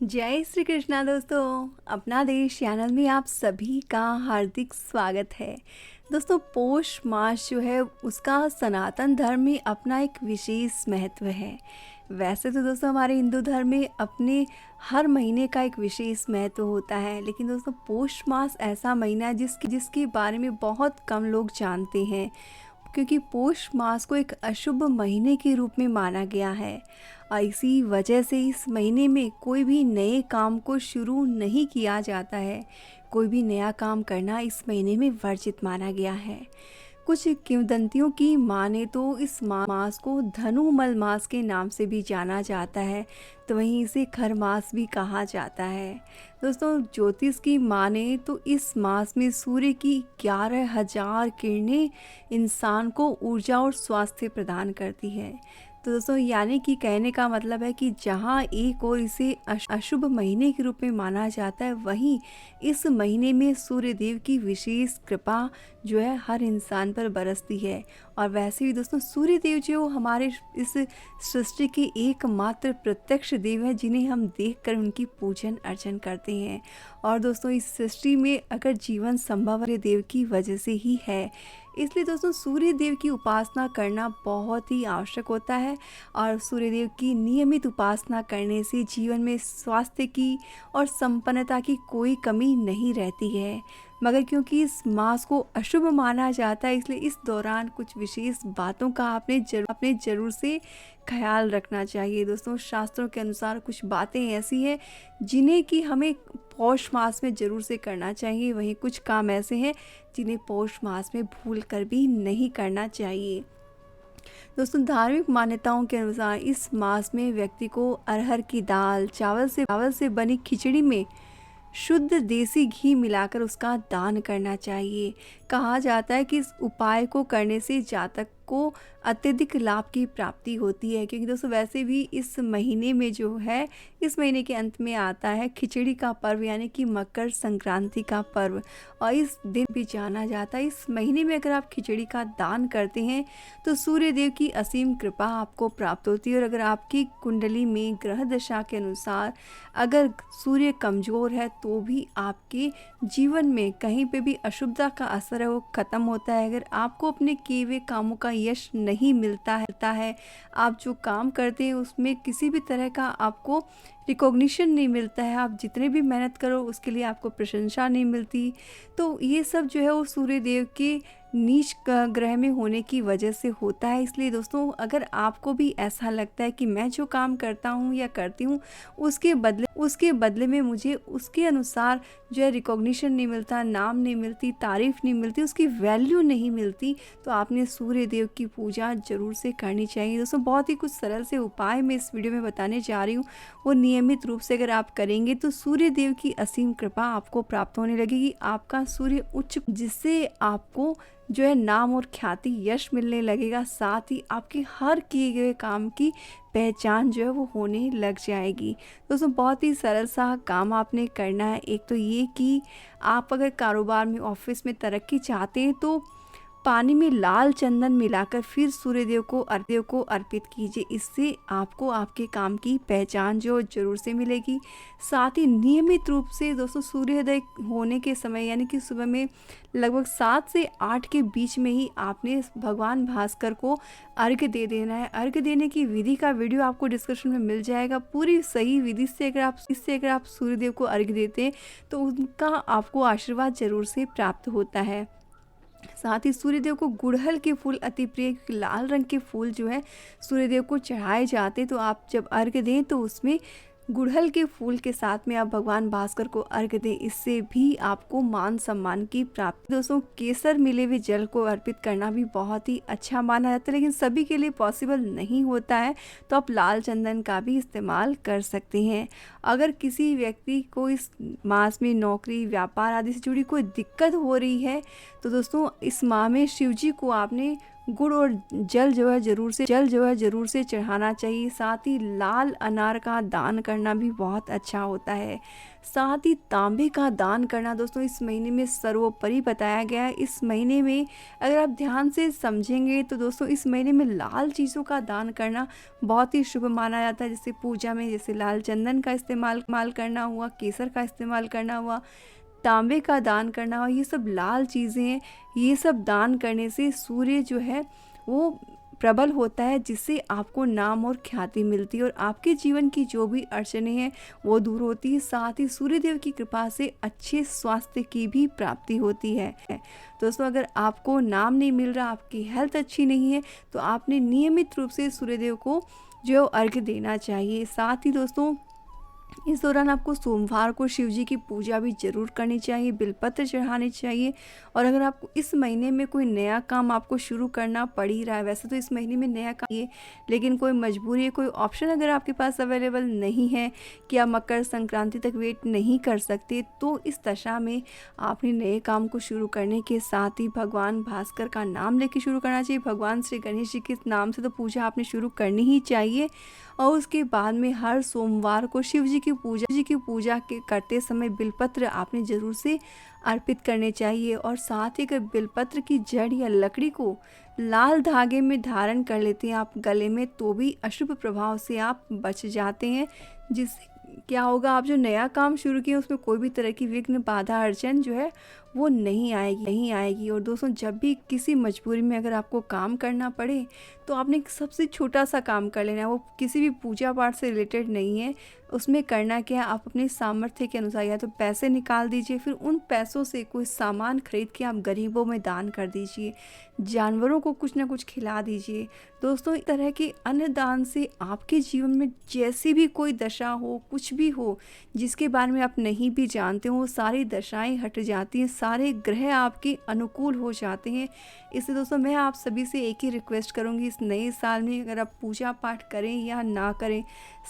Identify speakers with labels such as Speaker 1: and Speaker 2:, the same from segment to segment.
Speaker 1: जय श्री कृष्णा दोस्तों। अपना देश चैनल में आप सभी का हार्दिक स्वागत है। दोस्तों, पौष मास जो है उसका सनातन धर्म में अपना एक विशेष महत्व है। वैसे तो दोस्तों हमारे हिंदू धर्म में अपने हर महीने का एक विशेष महत्व होता है, लेकिन दोस्तों पौष मास ऐसा महीना है जिसके बारे में बहुत कम लोग जानते हैं, क्योंकि पौष मास को एक अशुभ महीने के रूप में माना गया है। और इसी वजह से इस महीने में कोई भी नए काम को शुरू नहीं किया जाता है। कोई भी नया काम करना इस महीने में वर्जित माना गया है। कुछ किंवदंतियों की माने तो इस मास को धनुमल मास के नाम से भी जाना जाता है, तो वहीं इसे खर मास भी कहा जाता है। दोस्तों, ज्योतिष की माने तो इस मास में सूर्य की 11,000 किरणें इंसान को ऊर्जा और स्वास्थ्य प्रदान करती है। तो दोस्तों, यानी कि कहने का मतलब है कि जहाँ एक और इसे अशुभ महीने के रूप में माना जाता है, वहीं इस महीने में सूर्य देव की विशेष कृपा जो है हर इंसान पर बरसती है। और वैसे भी दोस्तों, सूर्य देव जो हमारे इस सृष्टि के एकमात्र प्रत्यक्ष देव हैं, जिन्हें हम देखकर उनकी पूजन अर्चन करते हैं। और दोस्तों, इस सृष्टि में अगर जीवन संभव है देव की वजह से ही है। इसलिए दोस्तों, सूर्य देव की उपासना करना बहुत ही आवश्यक होता है। और सूर्य देव की नियमित उपासना करने से जीवन में स्वास्थ्य की और संपन्नता की कोई कमी नहीं रहती है। मगर क्योंकि इस मास को अशुभ माना जाता है, इसलिए इस दौरान कुछ विशेष बातों का आपने जरूर से ख्याल रखना चाहिए। दोस्तों, शास्त्रों के अनुसार कुछ बातें ऐसी हैं जिन्हें कि हमें पौष मास में ज़रूर से करना चाहिए। वहीं कुछ काम ऐसे हैं जिन्हें पौष मास में भूल कर भी नहीं करना चाहिए। दोस्तों, धार्मिक मान्यताओं के अनुसार इस मास में व्यक्ति को अरहर की दाल, चावल से बनी खिचड़ी में शुद्ध देसी घी मिलाकर उसका दान करना चाहिए। कहा जाता है कि इस उपाय को करने से जातक को अत्यधिक लाभ की प्राप्ति होती है, क्योंकि दोस्तों वैसे भी इस महीने में जो है, इस महीने के अंत में आता है खिचड़ी का पर्व, यानी कि मकर संक्रांति का पर्व। और इस दिन भी जाना जाता है, इस महीने में अगर आप खिचड़ी का दान करते हैं तो सूर्य देव की असीम कृपा आपको प्राप्त होती है। और अगर आपकी कुंडली में ग्रह दशा के अनुसार अगर सूर्य कमज़ोर है तो भी आपके जीवन में कहीं पे भी अशुभता का असर है वो ख़त्म होता है। अगर आपको अपने किए हुए कामों का यश नहीं मिलता है, आप जो काम करते हैं उसमें किसी भी तरह का आपको रिकॉग्निशन नहीं मिलता है, आप जितने भी मेहनत करो उसके लिए आपको प्रशंसा नहीं मिलती, तो ये सब जो है वो सूर्य देव के नीच ग्रह में होने की वजह से होता है। इसलिए दोस्तों, अगर आपको भी ऐसा लगता है कि मैं जो काम करता हूँ या करती हूँ उसके बदले में मुझे उसके अनुसार जो है रिकॉग्निशन नहीं मिलता, नाम नहीं मिलती, तारीफ़ नहीं मिलती, उसकी वैल्यू नहीं मिलती, तो आपने सूर्य देव की पूजा ज़रूर से करनी चाहिए। दोस्तों, बहुत ही कुछ सरल से उपाय मैं इस वीडियो में बताने जा रही हूँ, वो नियमित रूप से अगर आप करेंगे तो सूर्य देव की असीम कृपा आपको प्राप्त होने लगेगी। आपका सूर्य उच्च, जिससे आपको जो है नाम और ख्याति, यश मिलने लगेगा। साथ ही आपके हर किए गए काम की पहचान जो है वो होने लग जाएगी। दोस्तों, बहुत ही सरल सा काम आपने करना है। एक तो ये कि आप अगर कारोबार में, ऑफिस में तरक्की चाहते हैं तो पानी में लाल चंदन मिलाकर फिर सूर्यदेव को अर्पित कीजिए। इससे आपको आपके काम की पहचान जो ज़रूर से मिलेगी। साथ ही नियमित रूप से दोस्तों, सूर्योदय होने के समय यानी कि सुबह में लगभग 7 से 8 के बीच में ही आपने भगवान भास्कर को अर्घ्य दे देना है। अर्घ्य देने की विधि का वीडियो आपको डिस्क्रिप्शन में मिल जाएगा। पूरी सही विधि से अगर आप सूर्यदेव को अर्घ्य देते हैं तो उनका आपको आशीर्वाद ज़रूर से प्राप्त होता है। साथ ही सूर्यदेव को गुड़हल के फूल अति प्रिय, लाल रंग के फूल जो है सूर्यदेव को चढ़ाए जाते, तो आप जब अर्घ्य दें तो उसमें गुड़हल के फूल के साथ में आप भगवान भास्कर को अर्घ्य दें। इससे भी आपको मान सम्मान की प्राप्ति। दोस्तों, केसर मिले हुए जल को अर्पित करना भी बहुत ही अच्छा माना जाता है, लेकिन सभी के लिए पॉसिबल नहीं होता है, तो आप लाल चंदन का भी इस्तेमाल कर सकते हैं। अगर किसी व्यक्ति को इस मास में नौकरी, व्यापार आदि से जुड़ी कोई दिक्कत हो रही है तो दोस्तों, इस माह में शिव जी को आपने गुड़ और जल जो है ज़रूर से चढ़ाना चाहिए। साथ ही लाल अनार का दान करना भी बहुत अच्छा होता है। साथ ही तांबे का दान करना दोस्तों इस महीने में सर्वोपरि बताया गया है। इस महीने में अगर आप ध्यान से समझेंगे तो दोस्तों इस महीने में लाल चीज़ों का दान करना बहुत ही शुभ माना जाता है। जैसे पूजा में जैसे लाल चंदन का इस्तेमाल करना हुआ, केसर का इस्तेमाल करना हुआ, तांबे का दान करना हुआ, ये सब लाल चीज़ें हैं। ये सब दान करने से सूर्य जो है वो प्रबल होता है, जिससे आपको नाम और ख्याति मिलती है और आपके जीवन की जो भी अड़चनें हैं वो दूर होती है। साथ ही सूर्यदेव की कृपा से अच्छे स्वास्थ्य की भी प्राप्ति होती है। दोस्तों अगर आपको नाम नहीं मिल रहा, आपकी हेल्थ अच्छी नहीं है, तो आपने नियमित रूप से सूर्यदेव को जो अर्घ्य देना चाहिए। साथ ही दोस्तों इस दौरान आपको सोमवार को शिव जी की पूजा भी ज़रूर करनी चाहिए, बिलपत्र चढ़ाने चाहिए। और अगर आपको इस महीने में कोई नया काम आपको शुरू करना पड़ ही रहा है, वैसे तो इस महीने में नया काम ये, लेकिन कोई मजबूरी है, कोई ऑप्शन अगर आपके पास अवेलेबल नहीं है कि आप मकर संक्रांति तक वेट नहीं कर सकते, तो इस दशा में आपने नए काम को शुरू करने के साथ ही भगवान भास्कर का नाम लेके शुरू करना चाहिए। भगवान श्री गणेश जी के नाम से तो पूजा आपने शुरू करनी ही चाहिए। और उसके बाद में हर सोमवार को शिव जी की पूजा के करते समय बिलपत्र आपने ज़रूर से अर्पित करने चाहिए। और साथ ही अगर बिलपत्र की जड़ या लकड़ी को लाल धागे में धारण कर लेते हैं आप गले में, तो भी अशुभ प्रभाव से आप बच जाते हैं। जिससे क्या होगा, आप जो नया काम शुरू किए उसमें कोई भी तरह की विघ्न बाधा अड़चन जो है वो नहीं आएगी। और दोस्तों जब भी किसी मजबूरी में अगर आपको काम करना पड़े, तो आपने सबसे छोटा सा काम कर लेना है, वो किसी भी पूजा पाठ से रिलेटेड नहीं है। उसमें करना क्या है, आप अपने सामर्थ्य के अनुसार या तो पैसे निकाल दीजिए, फिर उन पैसों से कोई सामान खरीद के आप गरीबों में दान कर दीजिए, जानवरों को कुछ ना कुछ खिला दीजिए। दोस्तों इस तरह के अन्य दान से आपके जीवन में जैसी भी कोई दशा हो, कुछ भी हो जिसके बारे में आप नहीं भी जानते हो, वो सारी दशाएं हट जाती हैं, सारे ग्रह आपके अनुकूल हो जाते हैं। इसलिए दोस्तों मैं आप सभी से एक ही रिक्वेस्ट करूंगी, इस नए साल में अगर आप पूजा पाठ करें या ना करें,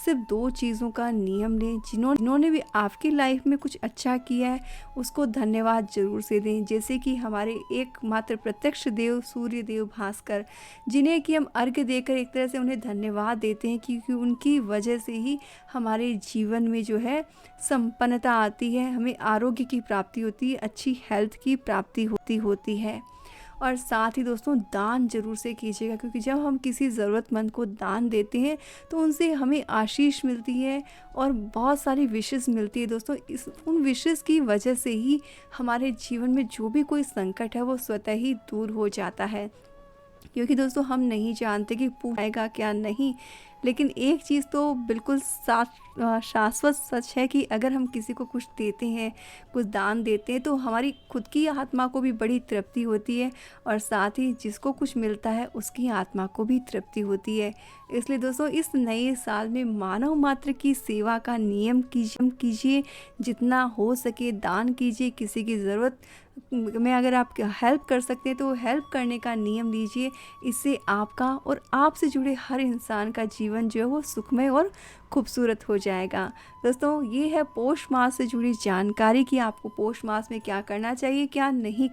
Speaker 1: सिर्फ 2 चीज़ों का नियम लें। जिन्होंने भी आपकी लाइफ में कुछ अच्छा किया है उसको धन्यवाद जरूर से दें। जैसे कि हमारे एकमात्र प्रत्यक्ष देव सूर्य देव भास्कर, जिन्हें कि हम अर्घ्य देकर एक तरह से उन्हें धन्यवाद देते हैं, क्योंकि उनकी वजह से ही हमारे जीवन में जो है संपन्नता आती है, हमें आरोग्य की प्राप्ति होती है, अच्छी हेल्थ की प्राप्ति होती है। और साथ ही दोस्तों दान जरूर से कीजिएगा, क्योंकि जब हम किसी ज़रूरतमंद को दान देते हैं तो उनसे हमें आशीष मिलती है और बहुत सारी विशेस मिलती है। दोस्तों उन विशेस की वजह से ही हमारे जीवन में जो भी कोई संकट है वो स्वतः ही दूर हो जाता है। क्योंकि दोस्तों हम नहीं जानते कि पूछेगा क्या नहीं, लेकिन एक चीज़ तो बिल्कुल शाश्वत सच है कि अगर हम किसी को कुछ देते हैं, कुछ दान देते हैं, तो हमारी खुद की आत्मा को भी बड़ी तृप्ति होती है और साथ ही जिसको कुछ मिलता है उसकी आत्मा को भी तृप्ति होती है। इसलिए दोस्तों इस नए साल में मानव मात्र की सेवा का नियम कीजिए, जितना हो सके दान कीजिए। किसी की ज़रूरत में अगर आप हेल्प कर सकते हैं तो हेल्प करने का नियम लीजिए। इससे आपका और आपसे जुड़े हर इंसान का जीवन जो है वो सुखमय और खूबसूरत हो जाएगा। दोस्तों ये है पौष मास से जुड़ी जानकारी कि आपको पौष मास में क्या करना चाहिए, क्या नहीं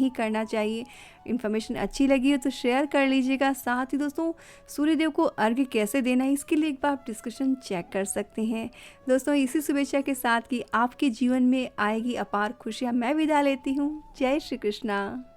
Speaker 1: करना चाहिए। इन्फॉर्मेशन अच्छी लगी हो तो शेयर कर लीजिएगा। साथ ही दोस्तों सूर्यदेव को अर्घ्य कैसे देना है इसके लिए एक बार आप डिस्कशन चेक कर सकते हैं। दोस्तों इसी शुभेच्छा के साथ कि आपके जीवन में आएगी अपार खुशियाँ, मैं विदा लेती हूँ। जय श्री कृष्णा।